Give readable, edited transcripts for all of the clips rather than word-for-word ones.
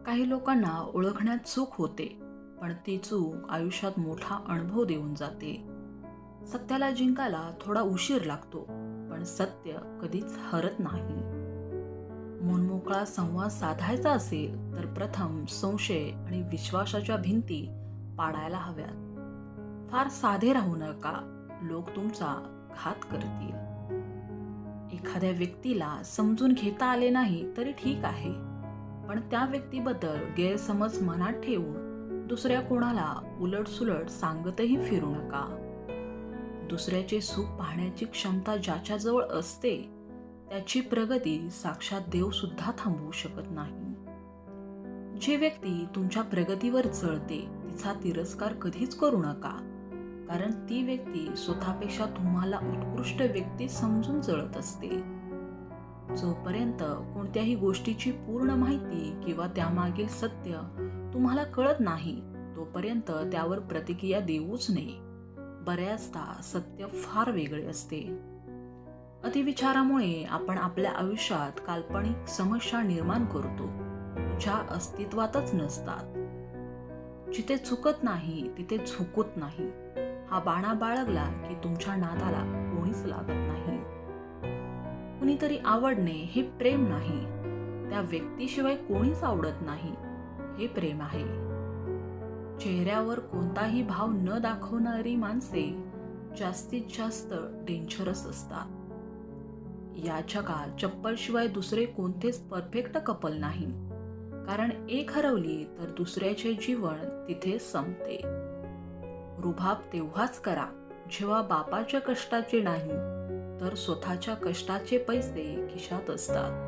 काही लोकांना ओळखण्यात चूक होते, पण ती चूक आयुष्यात मोठा अनुभव देऊन जाते. सत्याला जिंकायला थोडा उशीर लागतो, पण सत्य कधीच हरत नाही. मनमोकळा संवाद साधायचा असेल तर प्रथम संशय आणि विश्वासाच्या भिंती पाडायला हव्यात. फार साधे राहू नका, लोक तुमचा घात करतील. एखाद्या व्यक्तीला समजून घेता आले नाही तरी ठीक आहे, पण त्या व्यक्तीबद्दल गैरसमज मनात ठेवून दुसऱ्या कोणाला उलटसुलट सांगतही फिरू नका. दुसऱ्याचे सुख पाहण्याची क्षमता ज्याच्याजवळ असते त्याची प्रगती साक्षात देव सुद्धा थांबवू शकत नाही. जी व्यक्ती तुमच्या प्रगतीवर जळते तिचा तिरस्कार कधीच करू नका, कारण ती व्यक्ती स्वतःपेक्षा तुम्हाला उत्कृष्ट व्यक्ती समजून जळत असते. जोपर्यंत कोणत्याही गोष्टीची पूर्ण माहिती किंवा त्यामागील सत्य तुम्हाला कळत नाही तोपर्यंत त्यावर प्रतिक्रिया देऊच नये. बऱ्याचदा सत्य फार वेगळे असते. अतिविचारामुळे आपण आपल्या आयुष्यात काल्पनिक समस्या निर्माण करतो, ज्या अस्तित्वातच नसतात. जिथे चुकत नाही तिथे झुकत नाही, हा बाणा बाळगला की तुमच्या नादाला कोणीच लागत नाही. कुणीतरी आवडणे हे प्रेम नाही, त्या व्यक्तीशिवाय कोणीच आवडत नाही हे प्रेम आहे. चेहऱ्यावर कोणताही भाव न दाखवणारी माणसे जास्तीत जास्त डेंजरस असतात. या जगात चप्पलशिवाय दुसरे कोणतेच परफेक्ट कपल नाही, कारण एक हरवली तर दुसऱ्याचे जीवन तिथेच संपते. रुबाब तेव्हाच करा जेव्हा बापाच्या कष्टाचे नाही तर स्वतःच्या कष्टाचे पैसे खिशात असतात.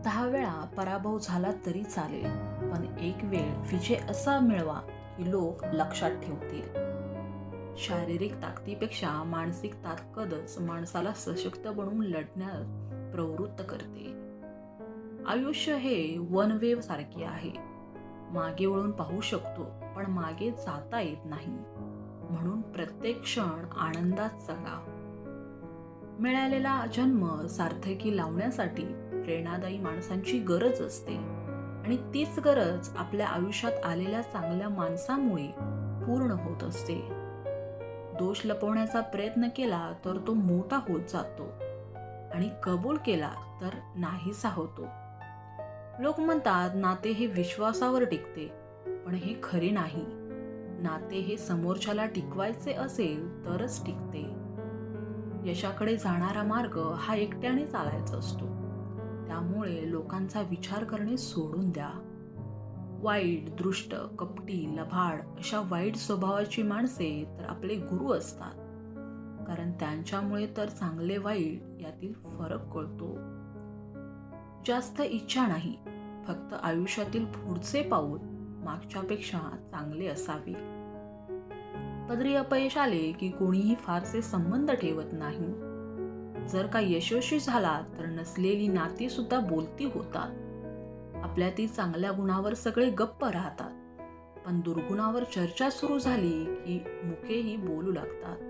10 वेळा पराभव झाला तरी चालेल, पण एक वेळ विजय असा मिळवा की लोक लक्षात ठेवतील. शारीरिक ताकदीपेक्षा मानसिक ताकदच माणसाला सशक्त बनवून लढण्यास प्रवृत्त करते. आयुष्य हे वन वे सारखे आहे. मागे वळून पाहू शकतो, पण मागे जाता येत नाही. म्हणून प्रत्येक क्षण आनंदात जगा. मिळालेला जन्म सार्थकी लावण्यासाठी प्रेरणादायी माणसांची गरज असते, आणि तीच गरज आपल्या आयुष्यात आलेल्या चांगल्या माणसामुळे पूर्ण होत असते. दोष लपवण्याचा प्रयत्न केला तर तो मोठा होत जातो, आणि कबूल केला तर नाहीसा होतो. लोक म्हणतात नाते हे विश्वासावर टिकते, पण हे खरे नाही. नाते हे समोरच्याला टिकवायचे असेल तरच टिकते. यशाकडे जाणारा मार्ग हा एकट्याने चालायचा असतो, त्यामुळे लोकांचा विचार करणे सोडून द्या. वाईट, दृष्ट, कपटी, लबाड अशा वाईट स्वभावाची माणसे तर आपले गुरु असतात, कारण त्यांच्यामुळे तर चांगले वाईट यातील फरक कळतो. जास्त इच्छा नाही, फक्त आयुष्यातील पुढचे पाऊल मागच्यापेक्षा चांगले असावे. पदरी अपयश आले की कोणीही फारसे संबंध ठेवत नाही. जर का यशस्वी झाला तर नसलेली नाती सुद्धा बोलती होतात. आपल्यातील चांगल्या गुणावर सगळे गप्प राहतात, पण दुर्गुणावर चर्चा सुरू झाली की मुखेही बोलू लागतात.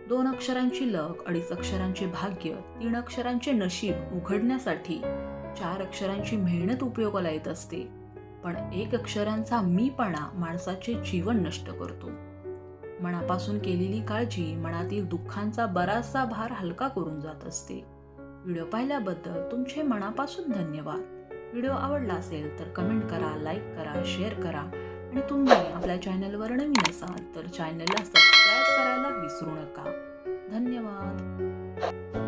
2 अक्षरांची लक, 2.5 अक्षरांचे भाग्य, 3 अक्षरांचे नशीब उघडण्यासाठी 4 अक्षरांची मेहनत उपयोगाला येत असते, पण 1 अक्षरांचा मीपणा माणसाचे जीवन नष्ट करतो. मनापासून केलेली काळजी मनातील दुःखांचा बराचसा भार हलका करून जात असते. व्हिडिओ पाहिल्याबद्दल तुमचे मनापासून धन्यवाद. व्हिडिओ आवडला असेल तर कमेंट करा, लाईक करा, शेअर करा, आणि तुम्ही आपल्या चॅनलवर नवीन असाल तर चॅनलला सबस्क्राईब करायला विसरू नका. धन्यवाद.